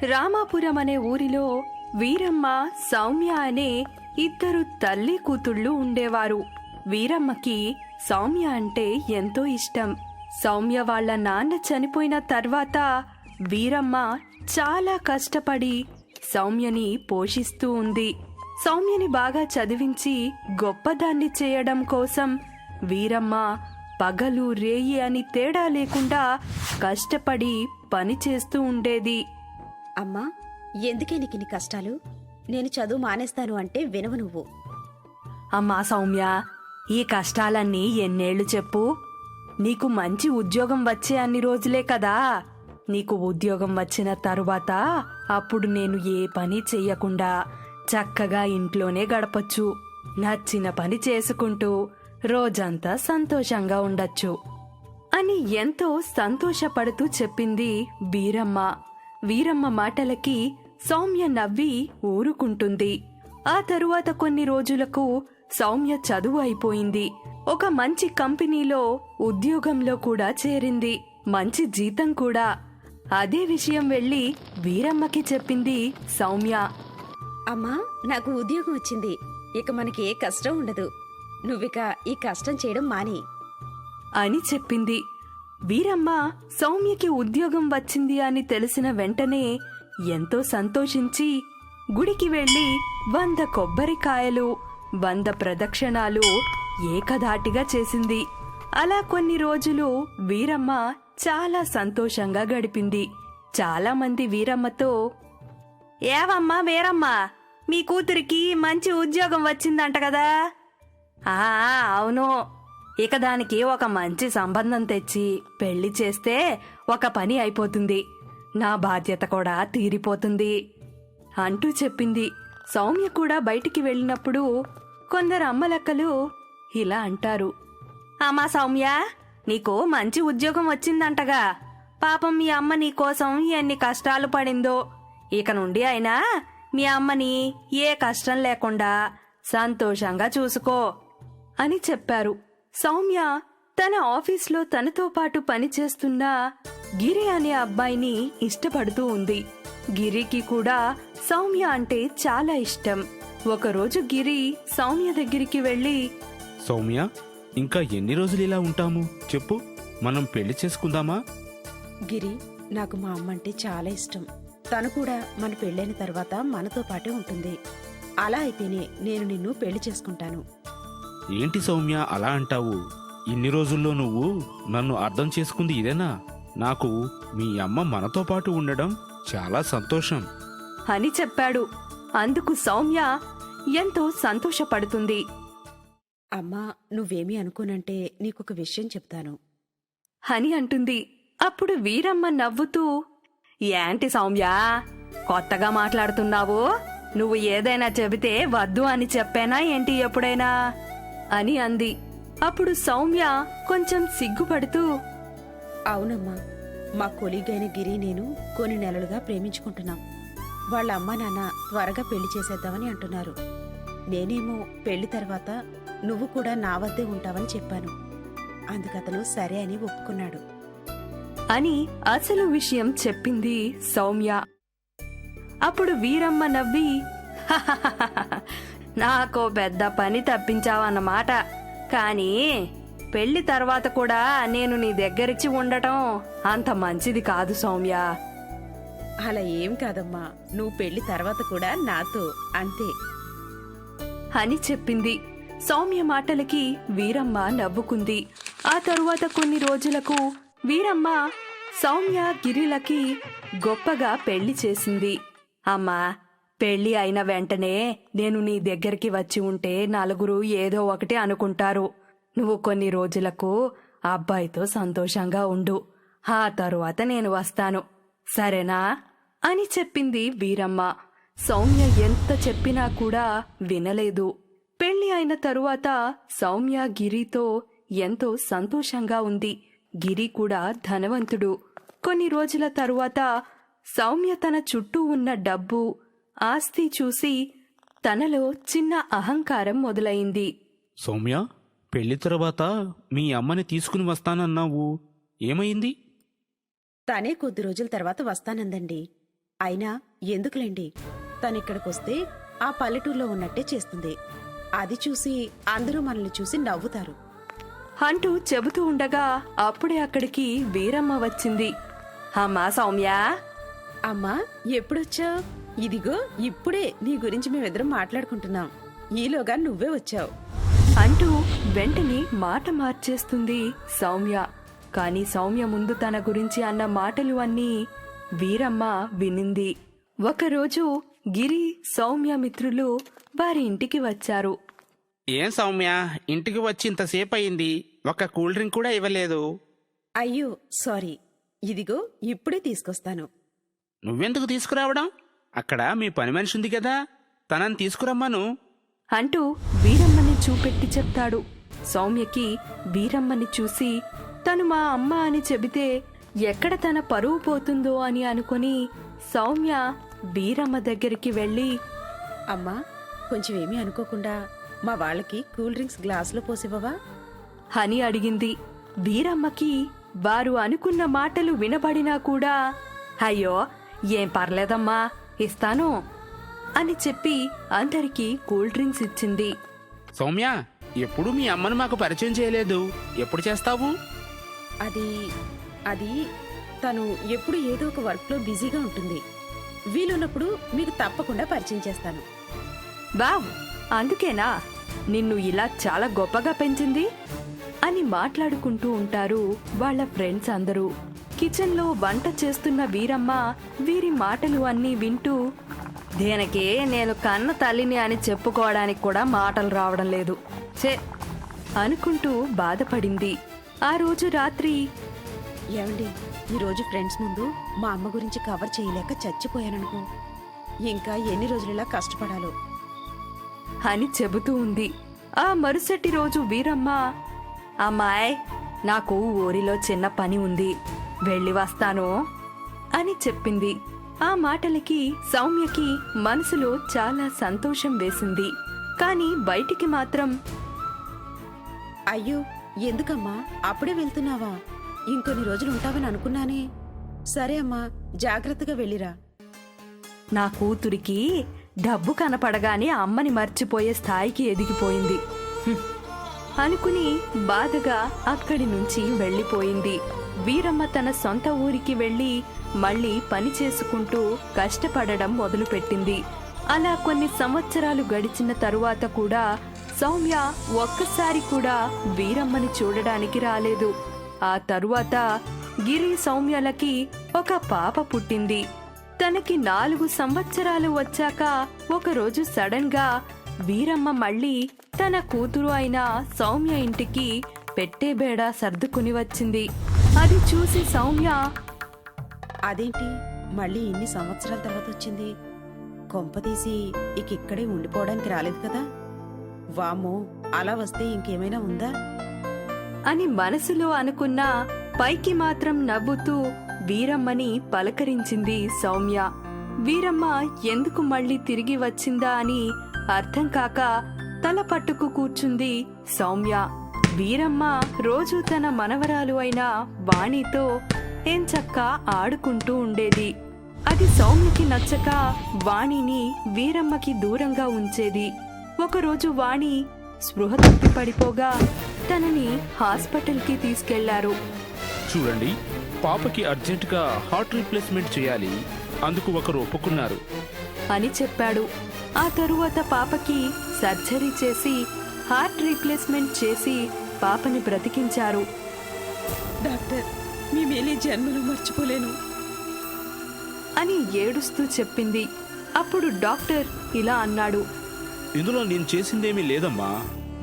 రామాపురం అనే ఊరిలో వీరమ్మ, సౌమ్య అనే ఇద్దరు తల్లి కూతుళ్ళు ఉండేవారు. వీరమ్మకి సౌమ్య అంటే ఎంతో ఇష్టం. సౌమ్య వాళ్ళ నాన్న చనిపోయిన తర్వాత వీరమ్మ చాలా కష్టపడి సౌమ్యని పోషిస్తూ ఉంది. సౌమ్యని బాగా చదివించి గొప్పదాన్ని చేయడం కోసం వీరమ్మ పగలు రేయి అని తేడా లేకుండా కష్టపడి పని చేస్తూ ఉండేది. అమ్మా, ఎందుకే నీకిన్ని కష్టాలు? నేను చదువు మానేస్తాను అంటే వినవు నువ్వు. అమ్మా సౌమ్య, ఈ కష్టాలన్నీ ఎన్నేళ్లు చెప్పు? నీకు మంచి ఉద్యోగం వచ్చే అన్ని రోజులే కదా. నీకు ఉద్యోగం వచ్చిన తరువాత అప్పుడు నేను ఏ పని చెయ్యకుండా చక్కగా ఇంట్లోనే గడపచ్చు. నచ్చిన పని చేసుకుంటూ రోజంతా సంతోషంగా ఉండొచ్చు అని ఎంతో సంతోషపడుతూ చెప్పింది వీరమ్మ. వీరమ్మ మాటలకి సౌమ్య నవ్వి ఊరుకుంటుంది. ఆ తరువాత కొన్ని రోజులకు సౌమ్య చదువు అయిపోయింది. ఒక మంచి కంపెనీలో ఉద్యోగంలో కూడా చేరింది. మంచి జీతం కూడా. అదే విషయం వెళ్లి వీరమ్మకి చెప్పింది సౌమ్య. అమ్మా, నాకు ఉద్యోగం వచ్చింది. ఇక మనకి ఏ కష్టం ఉండదు. నువ్విక ఈ కష్టం చేయడం మాని అని చెప్పింది. వీరమ్మ సౌమ్యకి ఉద్యోగం వచ్చింది అని తెలిసిన వెంటనే ఎంతో సంతోషించి గుడికి వెళ్లి 100 కొబ్బరికాయలు 100 ప్రదక్షిణాలు ఏకధాటిగా చేసింది. అలా కొన్ని రోజులు వీరమ్మ చాలా సంతోషంగా గడిపింది. చాలా మంది వీరమ్మతో, ఏవమ్మా వీరమ్మ, మీ కూతురికి మంచి ఉద్యోగం వచ్చిందంట కదా? అవును. ఇక దానికి ఒక మంచి సంబంధం తెచ్చి పెళ్లి చేస్తే ఒక పని అయిపోతుంది. నా బాధ్యత కూడా తీరిపోతుంది అంటూ చెప్పింది. సౌమ్య కూడా బయటికి వెళ్ళినప్పుడు కొందరు అమ్మలక్కలు ఇలా అంటారు. అమ్మా సౌమ్య, నీకు మంచి ఉద్యోగం వచ్చిందంటగా. పాపం మీ అమ్మ నీకోసం ఎన్ని కష్టాలు పడిందో. ఇక నుండి అయినా మీ అమ్మని ఏ కష్టం లేకుండా సంతోషంగా చూసుకో అని చెప్పారు. సౌమ్య తన ఆఫీస్లో తనతో పాటు పనిచేస్తున్న గిరి అనే అబ్బాయిని ఇష్టపడుతూ ఉంది. గిరికి కూడా సౌమ్య అంటే చాలా ఇష్టం. ఒకరోజు గిరి సౌమ్య దగ్గరికి వెళ్లి, సౌమ్య, ఇంకా ఎన్ని రోజులు ఇలా ఉంటాము చెప్పు? మనం పెళ్లి చేసుకుందామా? గిరి, నాకు మా అమ్మ అంటే చాలా ఇష్టం. తను కూడా మన పెళ్ళైన తర్వాత మనతో పాటే ఉంటుంది. అలా అయితేనే నేను నిన్ను పెళ్లి చేసుకుంటాను. ఏంటి సౌమ్య అలా అంటావు? ఇన్ని రోజుల్లో నువ్వు నన్ను అర్థం చేసుకుంది ఇదేనా? నాకు మీ అమ్మ మనతో పాటు ఉండడం చాలా సంతోషం అని చెప్పాడు. అందుకు సౌమ్య ఎంతో సంతోషపడుతుంది. అమ్మా, నువ్వేమీ అనుకోనంటే నీకొక విషయం చెప్తాను అని అంటుంది. అప్పుడు వీరమ్మ నవ్వుతూ, ఏంటి సౌమ్య, కొత్తగా మాట్లాడుతున్నావు? నువ్వు ఏదైనా చెబితే వద్దు అని చెప్పానా ఏంటి ఎప్పుడైనా అని అంది. అప్పుడు సౌమ్య కొంచెం సిగ్గుపడుతూ, అవునమ్మా, మా కొలీగైన గిరి నేను కొన్ని నెలలుగా ప్రేమించుకుంటున్నాం. వాళ్ళ అమ్మా నాన్న త్వరగా పెళ్లి చేసేద్దామని అంటున్నారు. నేనేమో పెళ్లి తర్వాత నువ్వు కూడా నా వద్దే ఉంటావని చెప్పాను. అందుకతను సరే అని ఒప్పుకున్నాడు అని అసలు విషయం చెప్పింది సౌమ్య. అప్పుడు వీరమ్మ నవ్వి, నాకో పెద్ద పని తప్పించావన్నమాట. కానీ పెళ్లి తర్వాత కూడా నేను నీ దగ్గరిచ్చి ఉండటం అంత మంచిది కాదు సౌమ్య. అలా ఏం కాదమ్మా, నువ్వు పెళ్లి తర్వాత కూడా నాతో అంతే అని చెప్పింది. సౌమ్య మాటలకి వీరమ్మ నవ్వుకుంది. ఆ తరువాత కొన్ని రోజులకు వీరమ్మ సౌమ్య గిరిలకి గొప్పగా పెళ్లి చేసింది. అమ్మా, పెళ్లి అయిన వెంటనే నేను నీ దగ్గరికి వచ్చి ఉంటే నలుగురు ఏదో ఒకటి అనుకుంటారు. నువ్వు కొన్ని రోజులకు అబ్బాయితో సంతోషంగా ఉండు. ఆ తరువాత నేను వస్తాను, సరేనా అని చెప్పింది వీరమ్మ. సౌమ్య ఎంత చెప్పినా కూడా వినలేదు. పెళ్లి అయిన తరువాత సౌమ్య గిరితో ఎంతో సంతోషంగా ఉంది. గిరి కూడా ధనవంతుడు. కొన్ని రోజుల తరువాత సౌమ్య తన చుట్టూ ఉన్న డబ్బు, ఆస్తి చూసి తనలో చిన్న అహంకారం మొదలైంది. సౌమ్య, పెళ్లి తర్వాత మీ అమ్మని తీసుకుని వస్తానన్నావు, ఏమైంది? తనే కొద్ది రోజుల తర్వాత వస్తానందండి. అయినా ఎందుకులేండి, తనిక్కడికొస్తే ఆ పల్లెటూరులో ఉన్నట్టే చేస్తుంది. అది చూసి అందరూ మనల్ని చూసి నవ్వుతారు. అంటూ చెబుతూ ఉండగా అప్పుడే అక్కడికి వీరమ్మ వచ్చింది. అమ్మా సౌమ్య, అమ్మా ఎప్పుడొచ్చావు? ఇదిగో ఇప్పుడే నీ గురించి మేమిద్దరం మాట్లాడుకుంటున్నాం. ఈలోగా నువ్వే వచ్చావు. అంటూ వెంటనే మాట మార్చేస్తుంది సౌమ్య. కాని సౌమ్య ముందు తన గురించి అన్న మాటలు అన్నీ వీరమ్మ వినింది. ఒకరోజు గిరి, సౌమ్య మిత్రులు వారి ఇంటికి వచ్చారు. ఏం సౌమ్య, ఇంటికి వచ్చి ఇంతసేపు అయింది, ఒక కూల్ డ్రింక్ కూడా ఇవ్వలేదు. అయ్యో సారీ, ఇదిగో ఇప్పుడే తీసుకొస్తాను. నువ్వెందుకు తీసుకురావడం? అక్కడ మీ పని మనిషి ఉంది కదా, తనని తీసుకురమ్మను. అంటూ వీరమ్మని చూపెట్టి చెప్తాడు. సౌమ్యకి వీరమ్మని చూసి తను మా అమ్మ అని చెబితే ఎక్కడ తన పరువు పోతుందో అని అనుకుని సౌమ్య వీరమ్మ దగ్గరికి వెళ్ళి, అమ్మా కొంచెం ఏమీ అనుకోకుండా మా వాళ్ళకి కూల్ డ్రింక్స్ గ్లాసులో పోసివ్వవా అని అడిగింది. వీరమ్మకి వారు అనుకున్న మాటలు వినబడినా కూడా అయ్యో ఏం పర్లేదమ్మా, ఇస్తాను అని చెప్పి అందరికీ కూల్ డ్రింక్స్ ఇచ్చింది. సౌమ్య, ఎప్పుడు మీ అమ్మను మాకు పరిచయం చేయలేదు, ఎప్పుడు చేస్తావు? అది అది తను ఎప్పుడు ఏదో ఒక వర్క్లో బిజీగా ఉంటుంది. వీలున్నప్పుడు మీకు తప్పకుండా పరిచయం చేస్తాను. వావ్, అందుకేనా నిన్ను ఇలా చాలా గొప్పగా పెంచింది అని మాట్లాడుకుంటూ ఉంటారు వాళ్ళ ఫ్రెండ్స్ అందరూ. కిచెన్లో వంట చేస్తున్న వీరమ్మ వీరి మాటలు అన్నీ వింటూ, దీనికి నేను కన్న తల్లిని అని చెప్పుకోవడానికి కూడా మాటలు రావడం లేదు చే అనుకుంటూ బాధపడింది. ఆ రోజు రాత్రి, ఏమండి, ఈరోజు ఫ్రెండ్స్ ముందు మా అమ్మ గురించి కవర్ చేయలేక చచ్చిపోయాననుకో. ఇంకా ఎన్ని రోజులు ఇలా కష్టపడాలో అని చెబుతూ ఉంది. ఆ మరుసటి రోజు వీరమ్మ, అమ్మాయ్ నాకు ఊరిలో చిన్న పని ఉంది, వెళ్ళి వస్తాను అని చెప్పింది. ఆ మాటలకి సౌమ్యకి మనసులో చాలా సంతోషం వేసింది. కాని బయటికి మాత్రం, అయ్యో ఎందుకమ్మా అప్పుడే వెళ్తున్నావా? ఇంకొన్ని రోజులు ఉంటావని అనుకున్నానే. సరే అమ్మా, జాగ్రత్తగా వెళ్ళిరా. నా కూతురికి డబ్బు కనపడగానే అమ్మని మర్చిపోయే స్థాయికి ఎదిగిపోయింది అనుకుని బాధగా అక్కడి నుంచి వెళ్ళిపోయింది. వీరమ్మ తన సొంత ఊరికి వెళ్ళి మళ్ళీ పని చేసుకుంటూ కష్టపడడం మొదలుపెట్టింది. అలా కొన్ని సంవత్సరాలు గడిచిన తరువాత కూడా సౌమ్య ఒక్కసారి కూడా వీరమ్మని చూడడానికి రాలేదు. ఆ తరువాత గిరి, సౌమ్యలకి ఒక పాప పుట్టింది. తనకి 4 సంవత్సరాలు వచ్చాక ఒకరోజు సడన్ గా వీరమ్మ మళ్ళీ తన కూతురు అయిన సౌమ్య ఇంటికి పెట్టే బేడ సర్దుకుని వచ్చింది. అది చూసి సౌమ్య, అదేంటి మళ్ళీ ఇన్ని సంవత్సరాల తర్వాత వచ్చింది? కొంపతీసి ఇక్కడే ఉండిపోవడానికి రాలేదు కదా? వామ్మో, అలా వస్తే ఇంకేమైనా ఉందా అని మనసులో అనుకున్నా పైకి మాత్రం నవ్వుతూ వీరమ్మని పలకరించింది సౌమ్య. వీరమ్మ ఎందుకు మళ్ళీ తిరిగి వచ్చిందా అని అర్థం కాక తల పట్టుకు కూర్చుంది సౌమ్య. వీరమ్మ రోజు తన మనవరాలు అయిన వాణితో ఎంచక్కా ఆడుకుంటూ ఉండేది. అది సౌమ్యకి నచ్చక వాణిని వీరమ్మకి దూరంగా ఉంచేది. ఒకరోజు వాణి స్పృహ తప్పి పడిపోగా తనని హాస్పిటల్కి తీసుకెళ్లారు. చూడండి, పాపకి అర్జెంటుగా హార్ట్ రీప్లేస్మెంట్ చేయాలి, అందుకు ఒకరు ఒప్పుకున్నారు అని చెప్పాడు. ఆ తరువాత పాపకి సర్జరీ చేసి హార్ట్ రీప్లేస్మెంట్ చేసి పాపని బ్రతికించారు. డాక్టర్, మీ మేలే జన్మలో మర్చిపోలేను అని ఏడుస్తూ చెప్పింది. అప్పుడు డాక్టర్ ఇలా అన్నాడు, ఇందులో నేను చేసిందేమీ లేదమ్మా.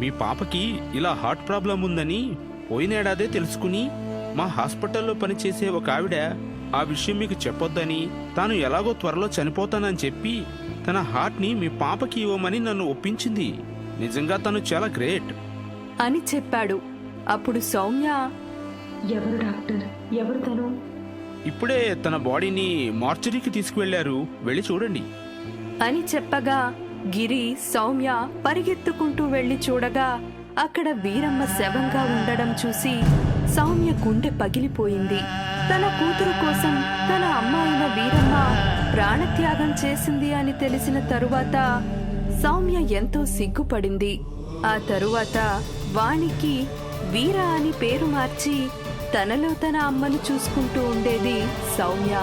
మీ పాపకి ఇలా హార్ట్ ప్రాబ్లం ఉందని పోయినేడాదే తెలుసుకుని మా హాస్పిటల్లో పనిచేసే ఒక ఆవిడ ఆ విషయం మీకు చెప్పొద్దని, తాను ఎలాగో త్వరలో చనిపోతానని చెప్పి తన హార్ట్ని మీ పాపకి ఇవ్వమని నన్ను ఒప్పించింది. నిజంగా తను చాలా గ్రేట్ అని చెప్పాడు. అప్పుడు సౌమ్య, ఎవరు డాక్టర్, ఎవరు తను? ఇప్పుడే తన బాడీని మార్చరీకి తీసుకువెళ్లారు, వెళ్ళి చూడండి అని చెప్పగా గిరి, సౌమ్య పరిగెత్తుకుంటూ వెళ్లి చూడగా అక్కడ వీరమ్మ శవంగా ఉండడం చూసి సౌమ్య గుండె పగిలిపోయింది. తన కూతురు కోసం తన అమ్మ అయిన వీరమ్మ ప్రాణత్యాగం చేసింది అని తెలిసిన తరువాత సౌమ్య ఎంతో సిగ్గుపడింది. ఆ తరువాత వాణికి వీర అని పేరు మార్చి తనలో తన అమ్మను చూసుకుంటూ ఉండేది సౌమ్య.